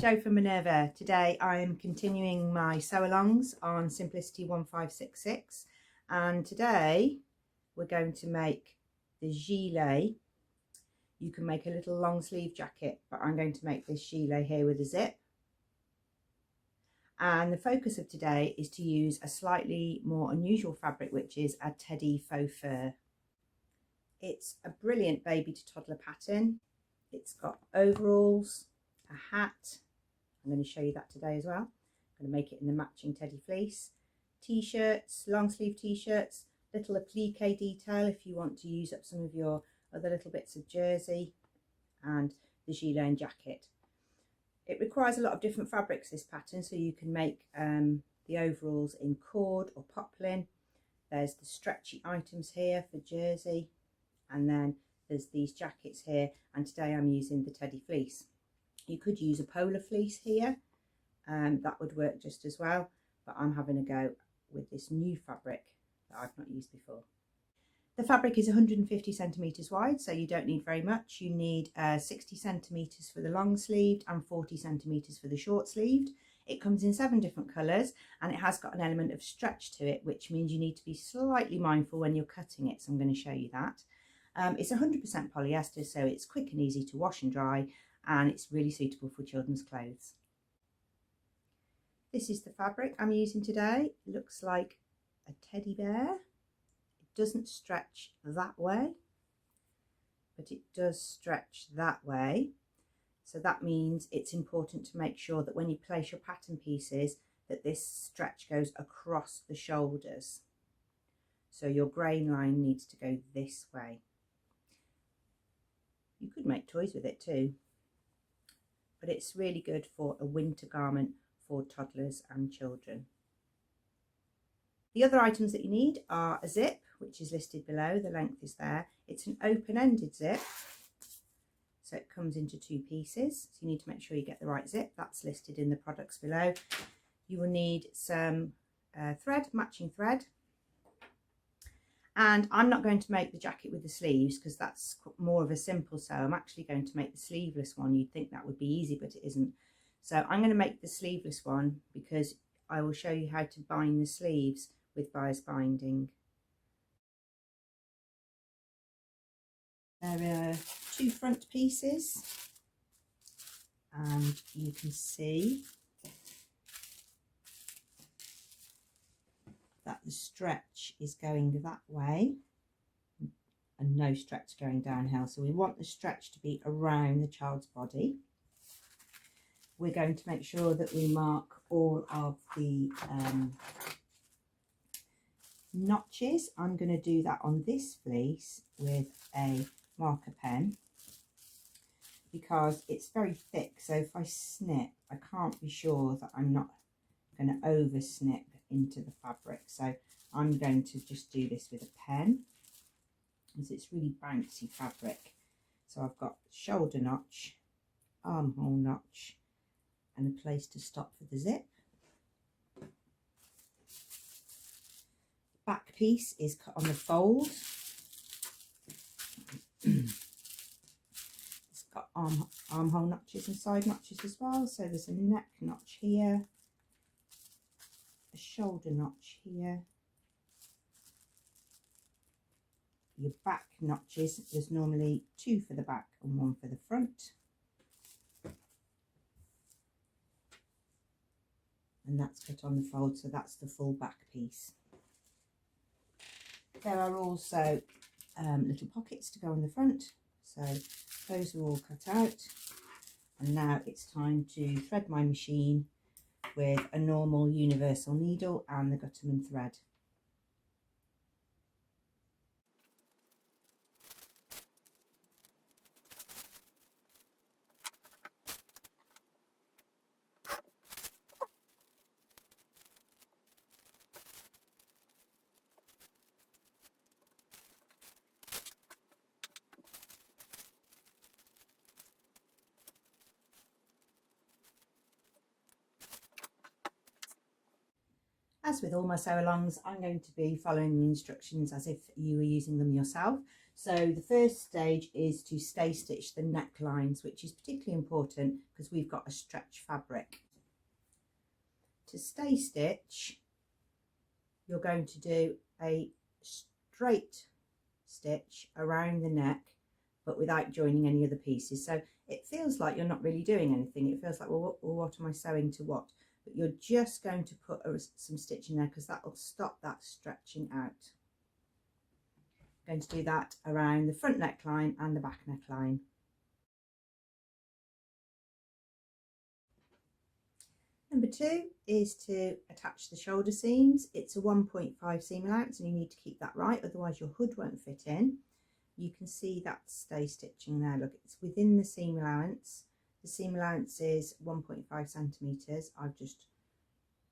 Jo from Minerva. Today I am continuing my sew alongs on Simplicity 1566, and today we're going to make the gilet. You can make a little long sleeve jacket, but I'm going to make this gilet here with a zip. And the focus of today is to use a slightly more unusual fabric, which is a teddy faux fur. It's a brilliant baby to toddler pattern. It's got overalls, a hat. I'm going to show you that today as well. I'm going to make it in the matching teddy fleece. T-shirts, long sleeve t-shirts, little applique detail if you want to use up some of your other little bits of jersey, and the gilet and jacket. It requires a lot of different fabrics, this pattern, so you can make the overalls in cord or poplin. There's the stretchy items here for jersey, and then there's these jackets here, and today I'm using the teddy fleece. You could use a polar fleece here, that would work just as well, but I'm having a go with this new fabric that I've not used before. The fabric is 150 centimetres wide, so you don't need very much. You need 60 centimetres for the long sleeved and 40 centimetres for the short sleeved. It comes in 7 different colours, and it has got an element of stretch to it, which means you need to be slightly mindful when you're cutting it, so I'm going to show you that. It's 100% polyester, so it's quick and easy to wash and dry, and it's really suitable for children's clothes. This is the fabric I'm using today. It looks like a teddy bear. It doesn't stretch that way, but it does stretch that way. So that means it's important to make sure that when you place your pattern pieces, that this stretch goes across the shoulders. So your grain line needs to go this way. You could make toys with it too, but it's really good for a winter garment for toddlers and children. The other items that you need are a zip, which is listed below. The length is there. It's an open-ended zip, so it comes into 2 pieces. So you need to make sure you get the right zip. That's listed in the products below. You will need some thread, matching thread. And I'm not going to make the jacket with the sleeves because that's more of a simple sew. I'm actually going to make the sleeveless one. You'd think that would be easy, but it isn't. So I'm going to make the sleeveless one because I will show you how to bind the sleeves with bias binding. There are 2 front pieces, and you can see that the stretch is going that way and no stretch going downhill. So we want the stretch to be around the child's body. We're going to make sure that we mark all of the notches. I'm going to do that on this fleece with a marker pen because it's very thick, so if I snip, I can't be sure that I'm not going to over snip into the fabric. So I'm going to just do this with a pen because it's really bouncy fabric. So I've got shoulder notch, armhole notch, and a place to stop for the zip. Back piece is cut on the fold. It's got armhole notches and side notches as well. So there's a neck notch here, a shoulder notch here. Your back notches, there's normally 2 for the back and 1 for the front. And that's cut on the fold, so that's the full back piece. There are also little pockets to go on the front, so those are all cut out. And now it's time to thread my machine with a normal universal needle and the Gutterman thread. As with all my sew alongs, I'm going to be following the instructions as if you were using them yourself. So the first stage is to stay stitch the necklines, which is particularly important because we've got a stretch fabric. To stay stitch, you're going to do a straight stitch around the neck, but without joining any other pieces. So it feels like you're not really doing anything. It feels like, well, what am I sewing to what? But you're just going to put some stitch in there because that will stop that stretching out. I'm going to do that around the front neckline and the back neckline. Number 2 is to attach the shoulder seams. It's a 1.5 seam allowance and you need to keep that right, otherwise your hood won't fit in. You can see that stay stitching there. Look, it's within the seam allowance. The seam allowance is 1.5 centimetres. I've just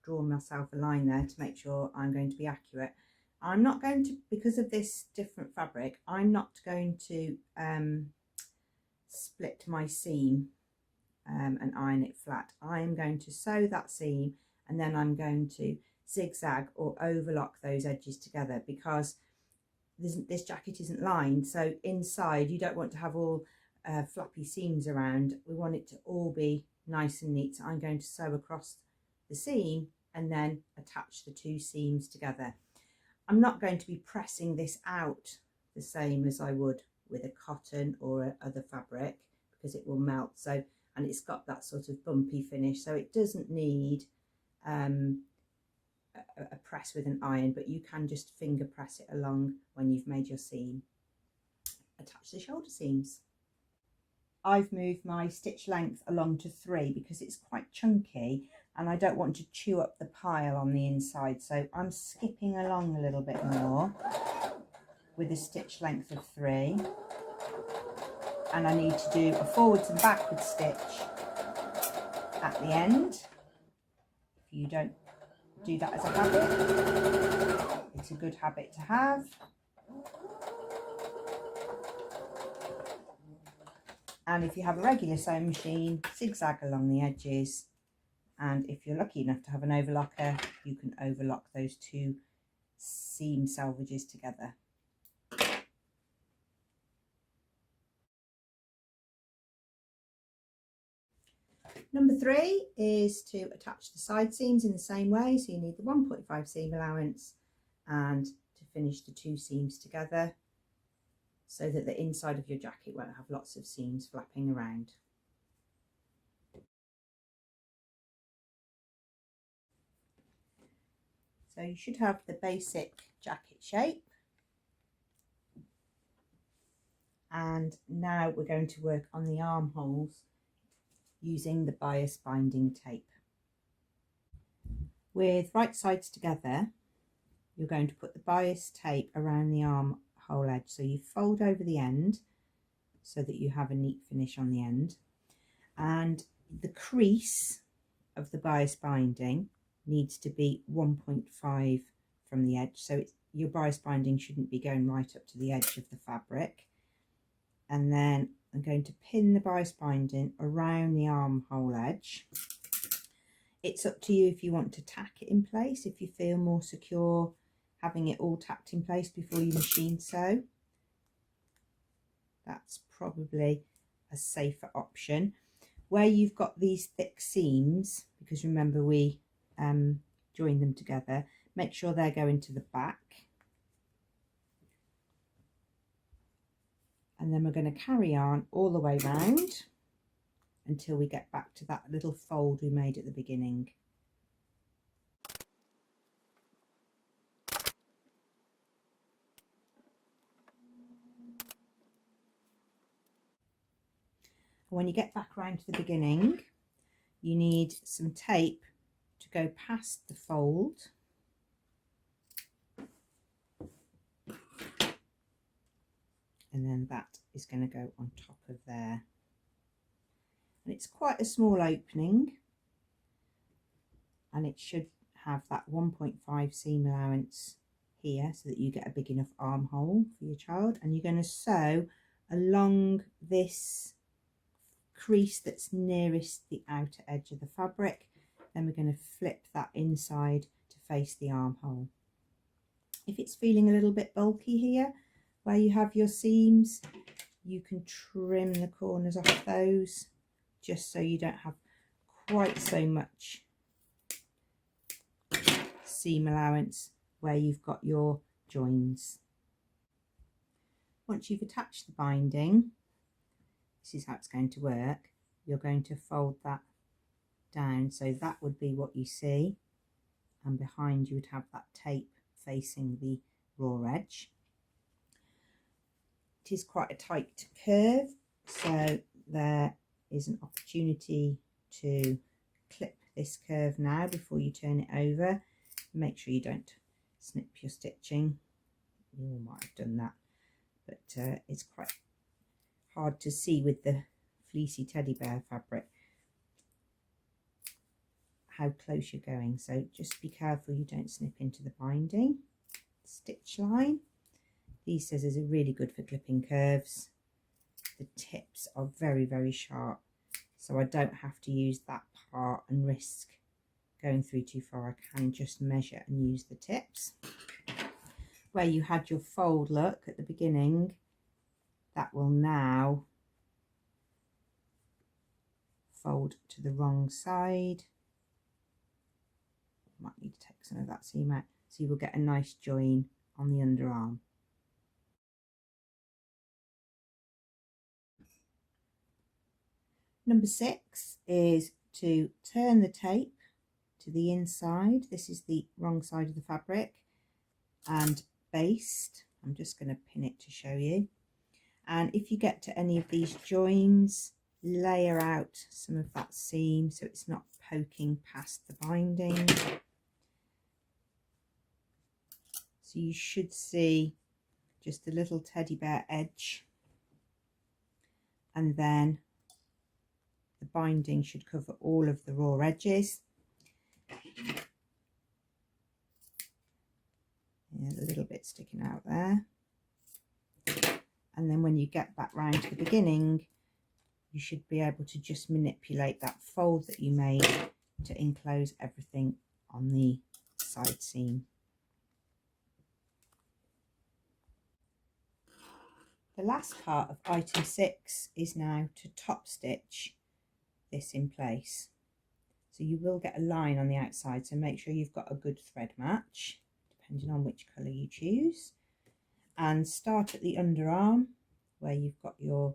drawn myself a line there to make sure I'm going to be accurate. I'm not going to, because of this different fabric, I'm not going to split my seam and iron it flat. I'm going to sew that seam and then I'm going to zigzag or overlock those edges together because this jacket isn't lined, so inside you don't want to have all flappy seams around. We want it to all be nice and neat. So I'm going to sew across the seam and then attach the 2 seams together. I'm not going to be pressing this out the same as I would with a cotton or other fabric because it will melt. So, and it's got that sort of bumpy finish, so it doesn't need a press with an iron, but you can just finger press it along when you've made your seam. Attach the shoulder seams. I've moved my stitch length along to 3 because it's quite chunky and I don't want to chew up the pile on the inside, so I'm skipping along a little bit more with a stitch length of 3, and I need to do a forwards and backwards stitch at the end. If you don't do that as a habit, it's a good habit to have. And if you have a regular sewing machine, zigzag along the edges, and if you're lucky enough to have an overlocker, you can overlock those 2 seam selvages together. Number 3 is to attach the side seams in the same way. So you need the 1.5 seam allowance and to finish the 2 seams together so that the inside of your jacket won't have lots of seams flapping around. So you should have the basic jacket shape. And now we're going to work on the armholes using the bias binding tape. With right sides together, you're going to put the bias tape around the armhole edge. So you fold over the end so that you have a neat finish on the end. And the crease of the bias binding needs to be 1.5 from the edge. So your bias binding shouldn't be going right up to the edge of the fabric. And then I'm going to pin the bias binding around the armhole edge. It's up to you if you want to tack it in place, if you feel more secure having it all tacked in place before you machine sew. That's probably a safer option. Where you've got these thick seams, because remember we join them together, make sure they're going to the back. And then we're going to carry on all the way round until we get back to that little fold we made at the beginning. When you get back around to the beginning, you need some tape to go past the fold. And then that is going to go on top of there. And it's quite a small opening, and it should have that 1.5 seam allowance here so that you get a big enough armhole for your child. And you're going to sew along this crease that's nearest the outer edge of the fabric. Then we're going to flip that inside to face the armhole. If it's feeling a little bit bulky here, where you have your seams, you can trim the corners off those just so you don't have quite so much seam allowance where you've got your joins. Once you've attached the binding, this is how it's going to work. You're going to fold that down, so that would be what you see, and behind you would have that tape facing the raw edge. It is quite a tight curve, so there is an opportunity to clip this curve now before you turn it over. Make sure you don't snip your stitching. You might have done that, but it's quite hard to see with the fleecy teddy bear fabric how close you're going, so just be careful you don't snip into the binding. Stitch line. These scissors are really good for clipping curves. The tips are very, very sharp, so I don't have to use that part and risk going through too far. I can just measure and use the tips. Where you had your fold look at the beginning, that will now fold to the wrong side. Might need to take some of that seam out, so you will get a nice join on the underarm. Number 6 is to turn the tape to the inside. This is the wrong side of the fabric, and baste. I'm just going to pin it to show you. And if you get to any of these joins, layer out some of that seam so it's not poking past the binding. So you should see just a little teddy bear edge, and then the binding should cover all of the raw edges. Yeah, a little bit sticking out there. And then when you get back round to the beginning, you should be able to just manipulate that fold that you made to enclose everything on the side seam. The last part of item 6 is now to top stitch this in place. So you will get a line on the outside, so make sure you've got a good thread match depending on which colour you choose, and start at the underarm where you've got your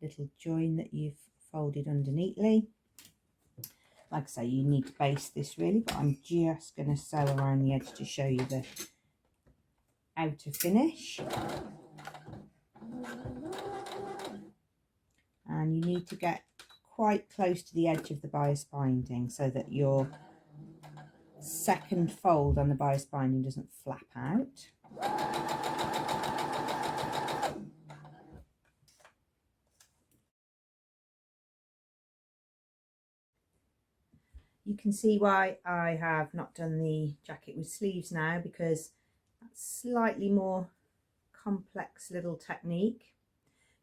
little join that you've folded underneathly. Like I say, you need to baste this really, but I'm just going to sew around the edge to show you the outer finish. And you need to get quite close to the edge of the bias binding so that your second fold on the bias binding doesn't flap out. You can see why I have not done the jacket with sleeves now, because that's slightly more complex little technique.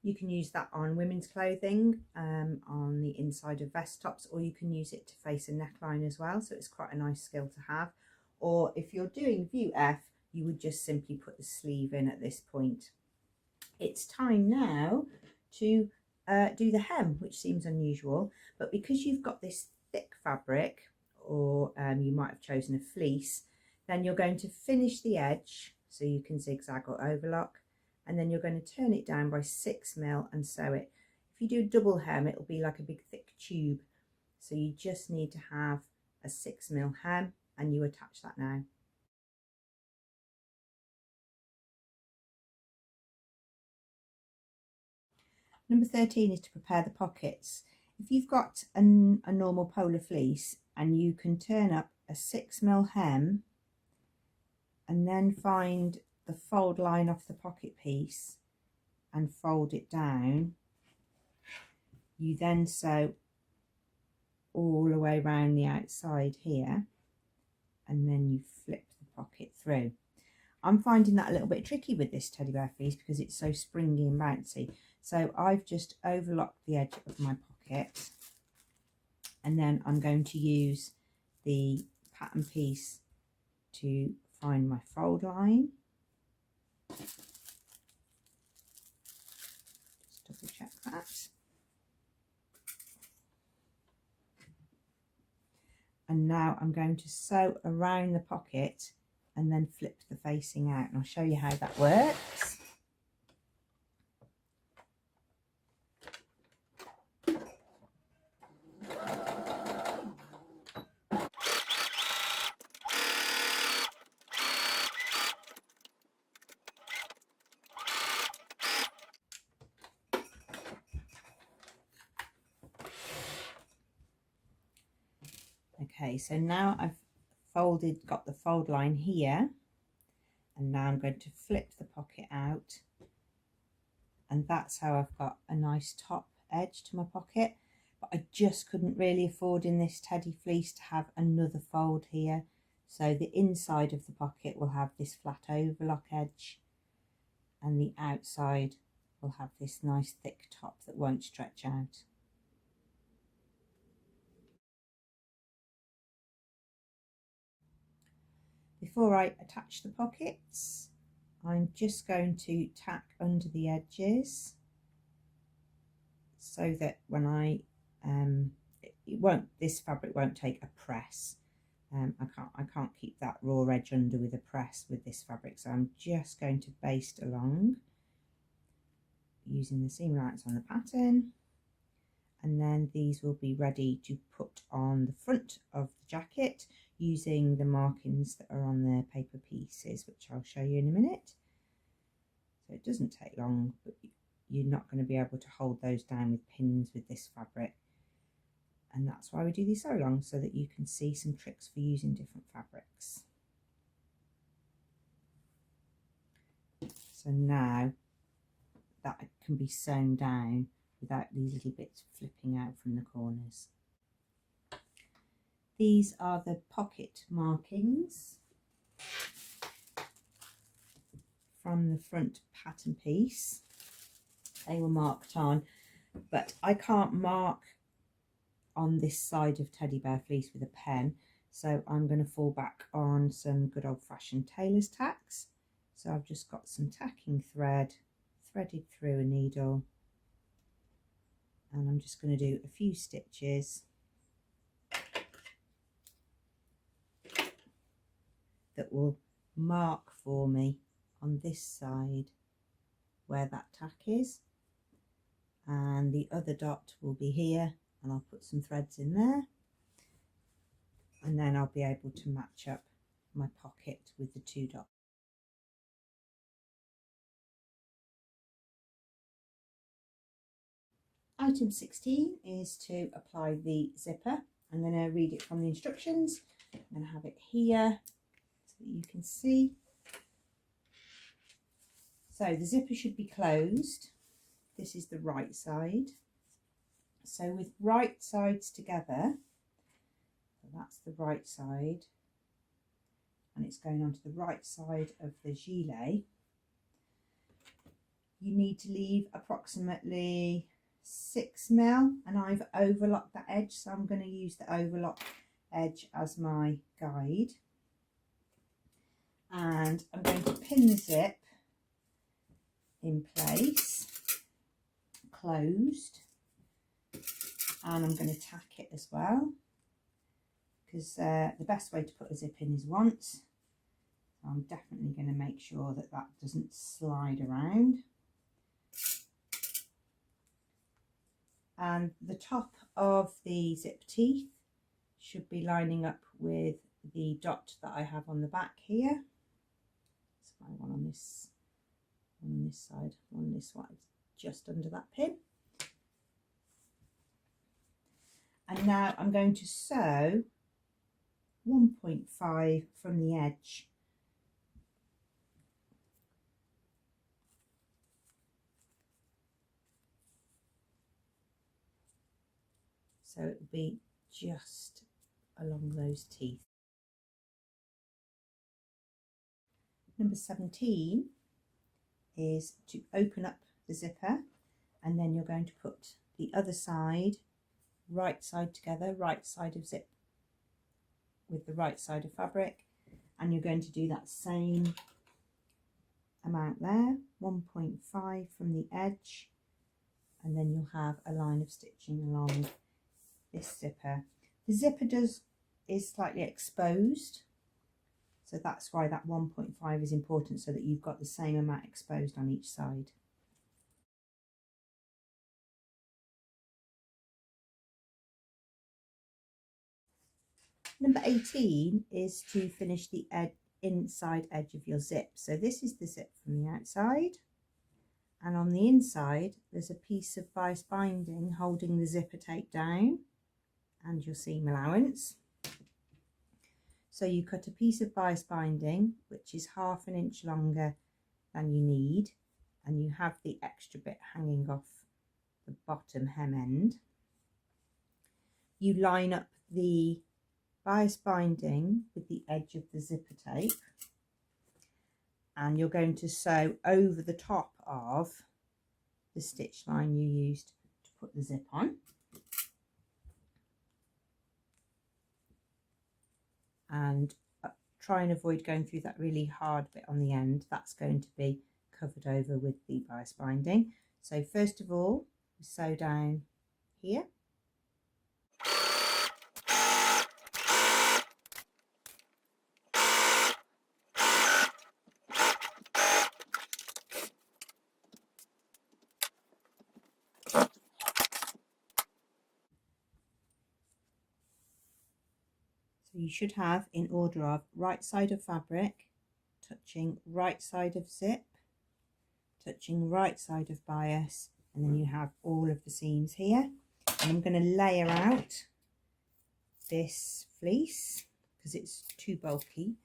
You can use that on women's clothing, on the inside of vest tops, or you can use it to face a neckline as well, so it's quite a nice skill to have. Or if you're doing view F, you would just simply put the sleeve in at this point. It's time now to do the hem, which seems unusual, but because you've got this thick fabric, or you might have chosen a fleece, then you're going to finish the edge so you can zigzag or overlock, and then you're going to turn it down by 6mm and sew it. If you do a double hem, it'll be like a big thick tube, so you just need to have a 6mm hem, and you attach that now. Number 13 is to prepare the pockets. If you've got a normal polar fleece and you can turn up a 6mm hem and then find the fold line off the pocket piece and fold it down, you then sew all the way around the outside here, and then you flip the pocket through. I'm finding that a little bit tricky with this teddy bear fleece because it's so springy and bouncy. So I've just overlocked the edge of my pocket, and then I'm going to use the pattern piece to find my fold line. that. And now I'm going to sew around the pocket and then flip the facing out, and I'll show you how that works. Okay, so now I've got the fold line here, and now I'm going to flip the pocket out, and that's how I've got a nice top edge to my pocket. But I just couldn't really afford in this teddy fleece to have another fold here, so the inside of the pocket will have this flat overlock edge, and the outside will have this nice thick top that won't stretch out. Before I attach the pockets, I'm just going to tack under the edges so that when this fabric won't take a press. I can't keep that raw edge under with a press with this fabric, so I'm just going to baste along using the seam allowance on the pattern, and then these will be ready to put on the front of the jacket using the markings that are on the paper pieces, which I'll show you in a minute. So it doesn't take long, but you're not going to be able to hold those down with pins with this fabric, and that's why we do these so long, so that you can see some tricks for using different fabrics. So now that can be sewn down without these little bits flipping out from the corners. These are the pocket markings from the front pattern piece. They were marked on, but I can't mark on this side of teddy bear fleece with a pen, so I'm going to fall back on some good old-fashioned tailor's tacks. So I've just got some tacking thread threaded through a needle, and I'm just going to do a few stitches that will mark for me on this side where that tack is, and the other dot will be here, and I'll put some threads in there, and then I'll be able to match up my pocket with the two dots. Item 16 is to apply the zipper. I'm going to read it from the instructions. I'm going to have it here so that you can see. So the zipper should be closed. This is the right side. So with right sides together, so that's the right side, and it's going onto the right side of the gilet, you need to leave approximately 6mm, and I've overlocked that edge, so I'm going to use the overlock edge as my guide, and I'm going to pin the zip in place, closed, and I'm going to tack it as well, because the best way to put a zip in is once. So I'm definitely going to make sure that that doesn't slide around. And the top of the zip teeth should be lining up with the dot that I have on the back here. So my one on this side, on this one, just under that pin. And now I'm going to sew 1.5 from the edge. So it will be just along those teeth. Number 17 is to open up the zipper, and then you're going to put the other side, right side together, right side of zip with the right side of fabric, and you're going to do that same amount there, 1.5 from the edge, and then you'll have a line of stitching along this zipper. The zipper is slightly exposed, so that's why that 1.5 is important, so that you've got the same amount exposed on each side. Number 18 is to finish the inside edge of your zip. So this is the zip from the outside, and on the inside there's a piece of bias binding holding the zipper tape down and your seam allowance. So you cut a piece of bias binding which is 1/2 inch longer than you need, and you have the extra bit hanging off the bottom hem end. You line up the bias binding with the edge of the zipper tape, and you're going to sew over the top of the stitch line you used to put the zip on. And try and avoid going through that really hard bit on the end. That's going to be covered over with the bias binding. So first of all, we sew down here. So you should have in order of right side of fabric, touching right side of zip, touching right side of bias, and then you have all of the seams here. And I'm going to layer out this fleece because it's too bulky,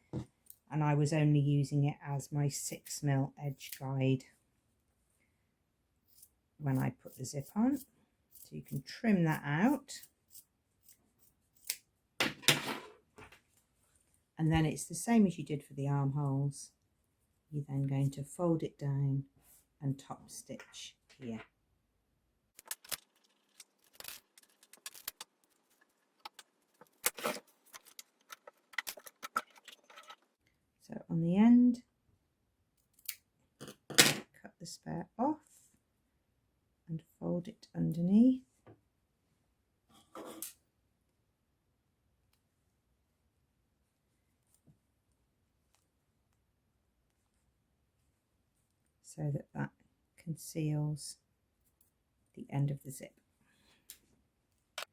and I was only using it as my 6mm edge guide when I put the zip on. So you can trim that out. And then it's the same as you did for the armholes. You're then going to fold it down and top stitch here. So on the end, cut the spare off and fold it underneath. So that conceals the end of the zip. I'm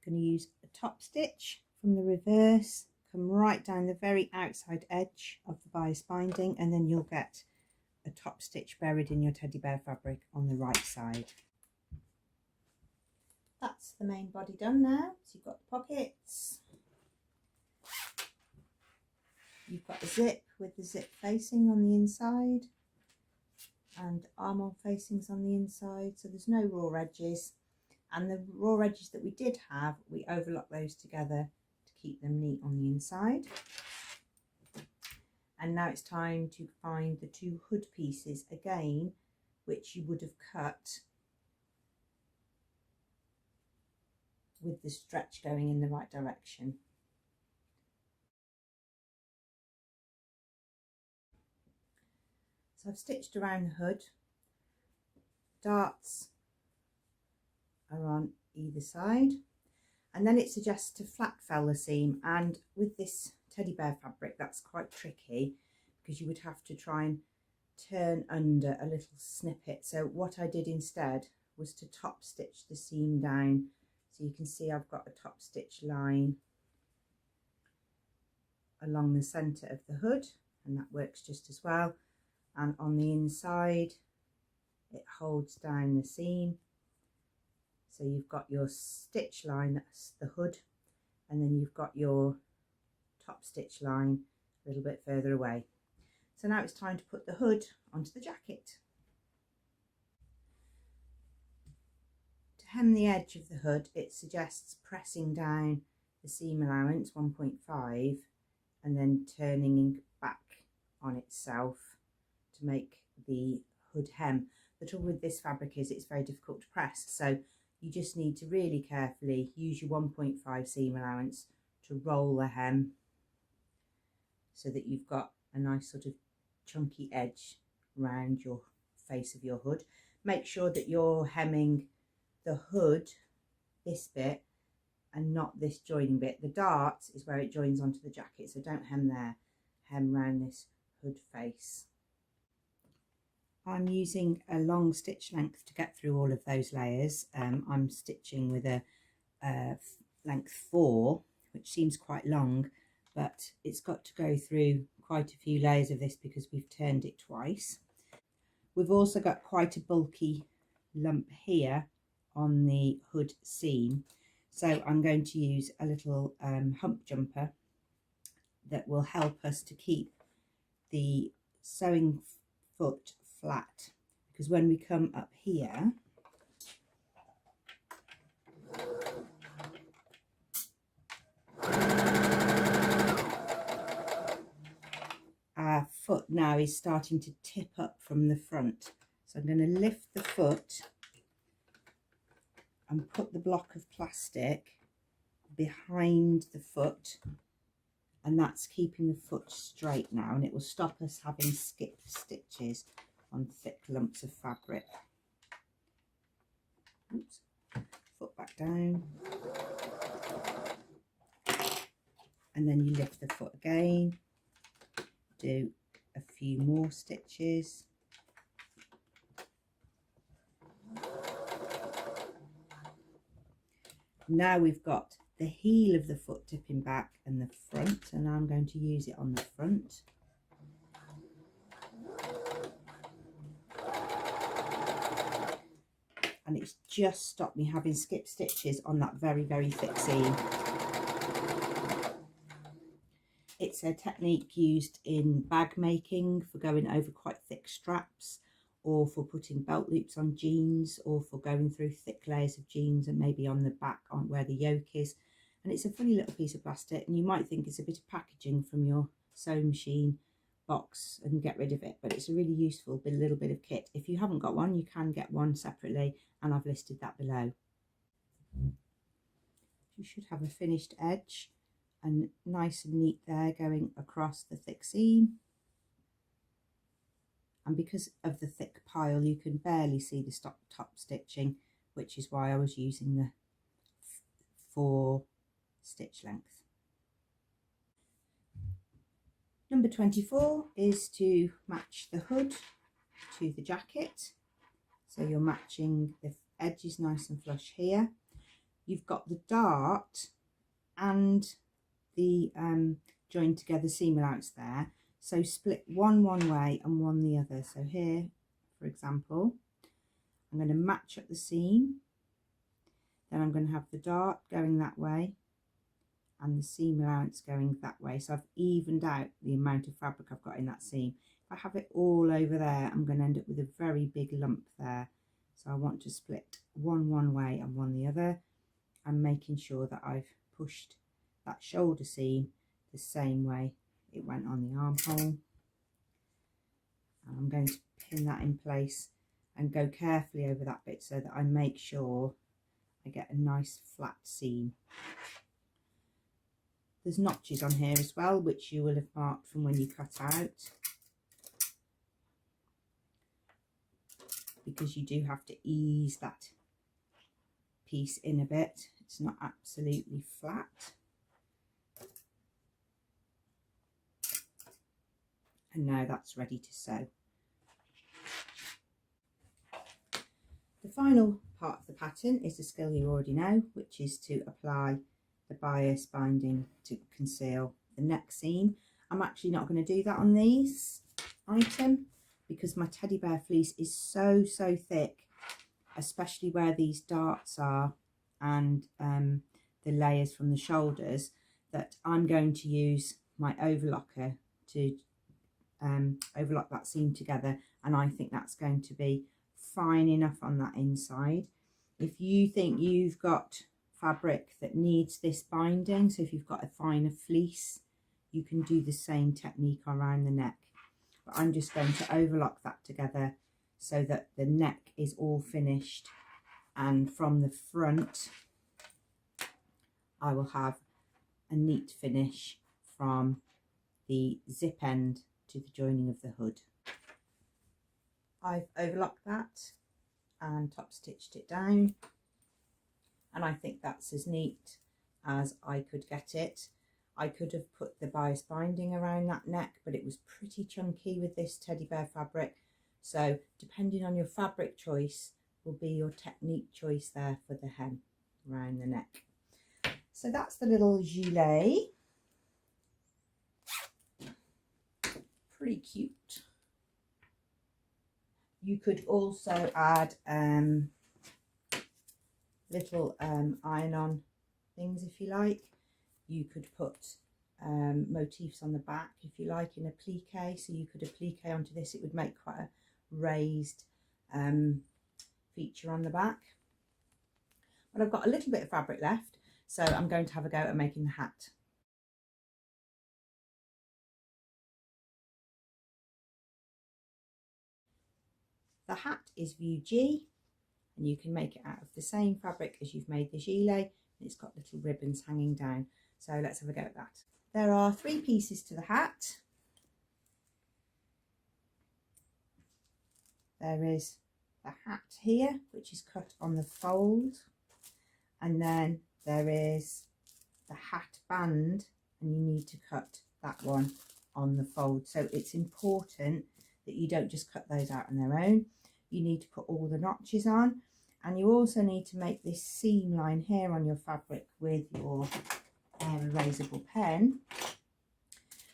going to use a top stitch from the reverse, come right down the very outside edge of the bias binding, and then you'll get a top stitch buried in your teddy bear fabric on the right side. That's the main body done now. So you've got the pockets, you've got the zip with the zip facing on the inside, and armhole facings on the inside, so there's no raw edges, and the raw edges that we did have, we overlock those together to keep them neat on the inside. And now it's time to find the 2 hood pieces again, which you would have cut with the stretch going in the right direction. So I've stitched around the hood. Darts are on either side, and then it suggests to flat fell the seam, and with this teddy bear fabric that's quite tricky because you would have to try and turn under a little snippet. So what I did instead was to top stitch the seam down, so you can see I've got a top stitch line along the centre of the hood, and that works just as well. And on the inside it holds down the seam, so you've got your stitch line, that's the hood, and then you've got your top stitch line a little bit further away. So now it's time to put the hood onto the jacket. To hem the edge of the hood, it suggests pressing down the seam allowance 1.5 and then turning back on itself to make the hood hem. The trouble with this fabric is it's very difficult to press, so you just need to really carefully use your 1.5 seam allowance to roll the hem so that you've got a nice sort of chunky edge around your face of your hood. make sure that you're hemming the hood, this bit, and not this joining bit. The dart is where it joins onto the jacket, so don't hem there, hem round this hood face. I'm using a long stitch length to get through all of those layers. I'm stitching with a length 4, which seems quite long, but it's got to go through quite a few layers of this because we've turned it twice. We've also got quite a bulky lump here on the hood seam, so I'm going to use a little hump jumper that will help us to keep the sewing foot flat, because when we come up here, our foot now is starting to tip up from the front. So I'm going to lift the foot and put the block of plastic behind the foot, and that's keeping the foot straight now, and it will stop us having skipped stitches on thick lumps of fabric. Oops. Foot back down, and then you lift the foot again, do a few more stitches, now we've got the heel of the foot tipping back and the front, and I'm going to use it on the front. And it's just stopped me having skip stitches on that very, very thick seam. It's a technique used in bag making for going over quite thick straps, or for putting belt loops on jeans, or for going through thick layers of jeans and maybe on the back on where the yoke is. And it's a funny little piece of plastic, and you might think it's a bit of packaging from your sewing machine box and get rid of it, but it's a really useful little bit of kit. If you haven't got one, you can get one separately, and I've listed that below. You should have a finished edge and nice and neat there going across the thick seam, and because of the thick pile you can barely see the top stitching, which is why I was using the 4 stitch length. Number 24 is to match the hood to the jacket. So you're matching the edges nice and flush here. You've got the dart and the joined together seam allowance there. So split one way and one the other. So here, for example, I'm going to match up the seam. Then I'm going to have the dart going that way and the seam allowance going that way. So I've evened out the amount of fabric I've got in that seam. If I have it all over there, I'm going to end up with a very big lump there. So I want to split one way and one the other, and making sure that I've pushed that shoulder seam the same way it went on the armhole. And I'm going to pin that in place and go carefully over that bit so that I make sure I get a nice flat seam. There's notches on here as well, which you will have marked from when you cut out, because you do have to ease that piece in a bit. It's not absolutely flat. And now that's ready to sew. The final part of the pattern is the skill you already know, which is to apply the bias binding to conceal the neck seam. I'm actually not going to do that on these item because my teddy bear fleece is so thick, especially where these darts are and the layers from the shoulders, that I'm going to use my overlocker to overlock that seam together, and I think that's going to be fine enough on that inside. If you think you've got fabric that needs this binding, so if you've got a finer fleece, you can do the same technique around the neck, but I'm just going to overlock that together so that the neck is all finished, and from the front I will have a neat finish from the zip end to the joining of the hood. I've overlocked that and top stitched it down, and I think that's as neat as I could get it. I could have put the bias binding around that neck, but it was pretty chunky with this teddy bear fabric, so depending on your fabric choice will be your technique choice there for the hem around the neck. So that's the little gilet. Pretty cute. You could also add little iron-on things if you like. You could put motifs on the back if you like in applique, so you could applique onto this. It would make quite a raised feature on the back. But I've got a little bit of fabric left, so I'm going to have a go at making the hat. The hat is view G, and you can make it out of the same fabric as you've made the gilet. It's got little ribbons hanging down, so let's have a go at that. There are 3 pieces to the hat. There is the hat here, which is cut on the fold, and then there is the hat band, and you need to cut that one on the fold. So it's important that you don't just cut those out on their own. You need to put all the notches on, and you also need to make this seam line here on your fabric with your erasable pen,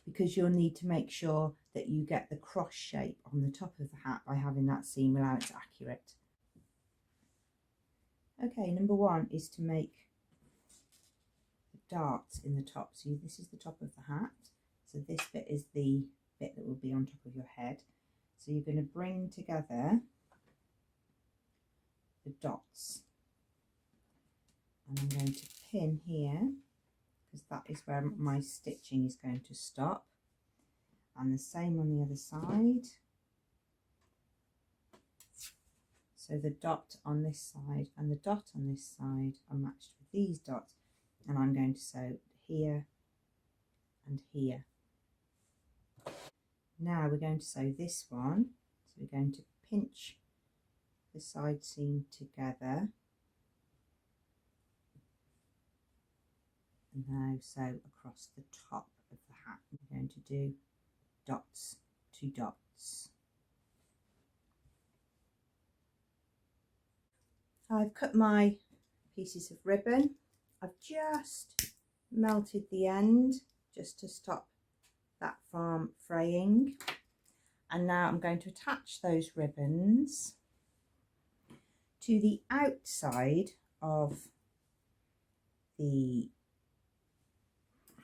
because you'll need to make sure that you get the cross shape on the top of the hat by having that seam allowance accurate. Okay, number 1 is to make the darts in the top. So this is the top of the hat, so this bit is the bit that will be on top of your head. So you're going to bring together the dots, and I'm going to pin here because that is where my stitching is going to stop, and the same on the other side. So the dot on this side and the dot on this side are matched with these dots, and I'm going to sew here and here. Now we're going to sew this one, so we're going to pinch the side seam together and now sew across the top of the hat. We're going to do dots to dots. I've cut my pieces of ribbon. I've just melted the end just to stop that from fraying, and now I'm going to attach those ribbons to the outside of the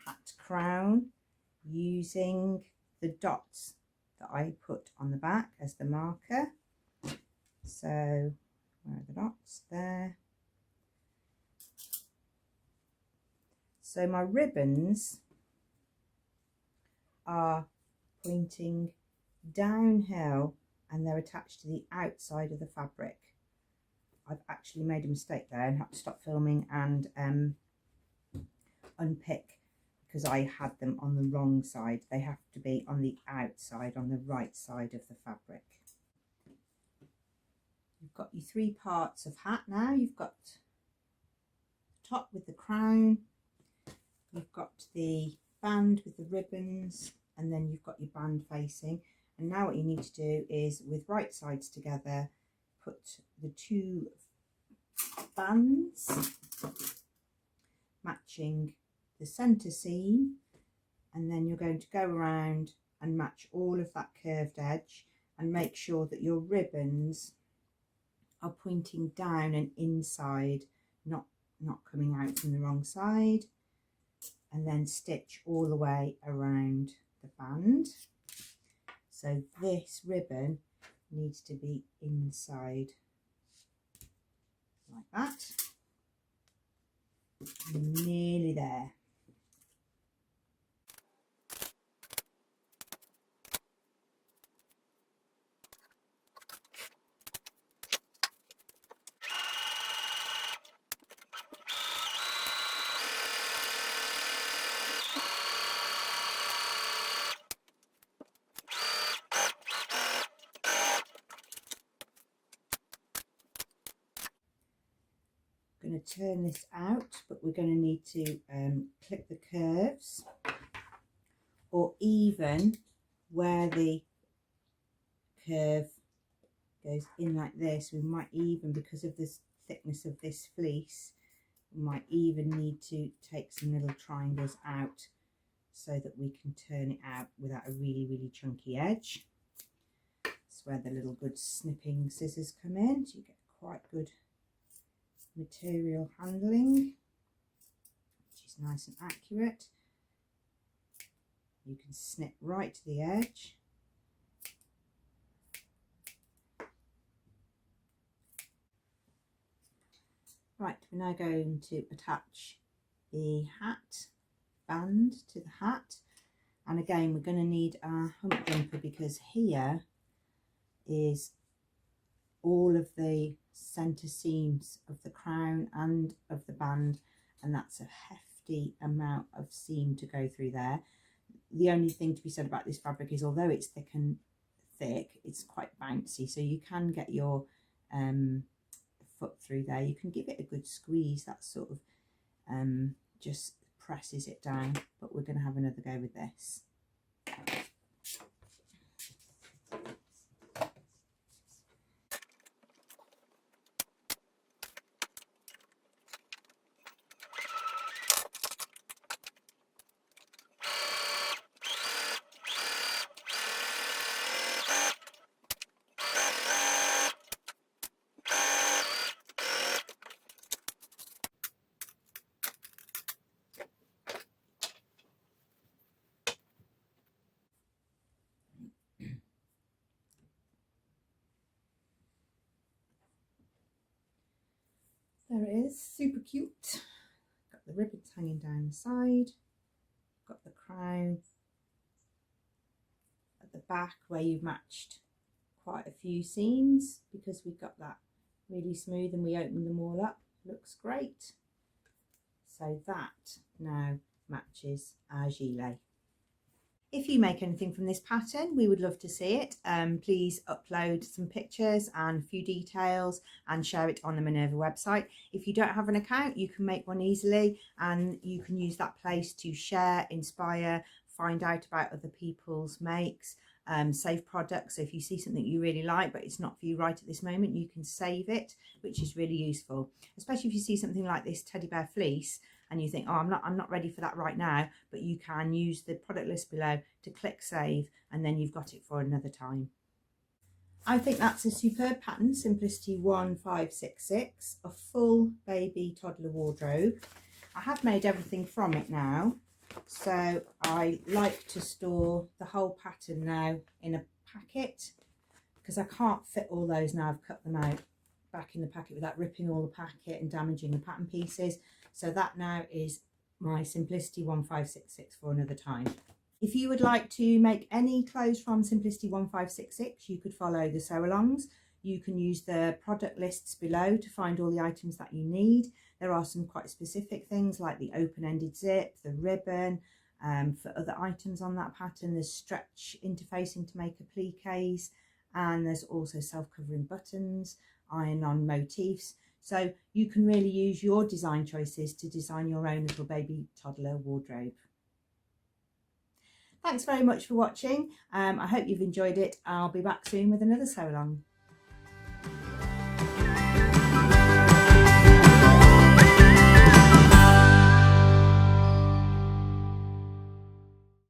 hat crown using the dots that I put on the back as the marker. So where are the dots? There. So my ribbons are pointing downhill and they're attached to the outside of the fabric. I've actually made a mistake there and had to stop filming and unpick because I had them on the wrong side. They have to be on the outside, on the right side of the fabric. You've got your 3 parts of hat now. You've got the top with the crown, you've got the band with the ribbons, and then you've got your band facing. And now what you need to do is, with right sides together, put the 2 bands matching the centre seam, and then you're going to go around and match all of that curved edge and make sure that your ribbons are pointing down and inside, not coming out from the wrong side, and then stitch all the way around the band. So this ribbon needs to be inside like that. Nearly there. I'm going to turn this out, but we're going to need to clip the curves, or even where the curve goes in like this, we might even, because of this thickness of this fleece, we might even need to take some little triangles out so that we can turn it out without a really chunky edge. That's where the little good snipping scissors come in, so you get quite good material handling, which is nice and accurate. You can snip right to the edge. Right, we're now going to attach the hat band to the hat, and again we're going to need our hump jumper, because here is all of the centre seams of the crown and of the band, and that's a hefty amount of seam to go through there. The only thing to be said about this fabric is, although it's thick, it's quite bouncy, so you can get your foot through there. You can give it a good squeeze, that sort of just presses it down, but we're going to have another go with this. There it is, super cute. Got the ribbons hanging down the side, got the crown at the back where you've matched quite a few seams, because we've got that really smooth and we opened them all up. Looks great. So that now matches our gilet. If you make anything from this pattern, we would love to see it. Please upload some pictures and a few details and share it on the Minerva website. If you don't have an account, you can make one easily, and you can use that place to share, inspire, find out about other people's makes, save products. So if you see something you really like but it's not for you right at this moment, you can save it, which is really useful, especially if you see something like this teddy bear fleece and you think, oh, I'm not ready for that right now, but you can use the product list below to click save, and then you've got it for another time. I think that's a superb pattern, Simplicity 1566, a full baby toddler wardrobe. I have made everything from it now, so I like to store the whole pattern now in a packet, because I can't fit all those now. I've cut them out back in the packet without ripping all the packet and damaging the pattern pieces. So that now is my Simplicity 1566 for another time. If you would like to make any clothes from Simplicity 1566, you could follow the sew alongs. You can use the product lists below to find all the items that you need. There are some quite specific things like the open-ended zip, the ribbon. For other items on that pattern, there's stretch interfacing to make appliques, and there's also self-covering buttons, iron-on motifs. So you can really use your design choices to design your own little baby toddler wardrobe. Thanks very much for watching. I hope you've enjoyed it. I'll be back soon with another sew along.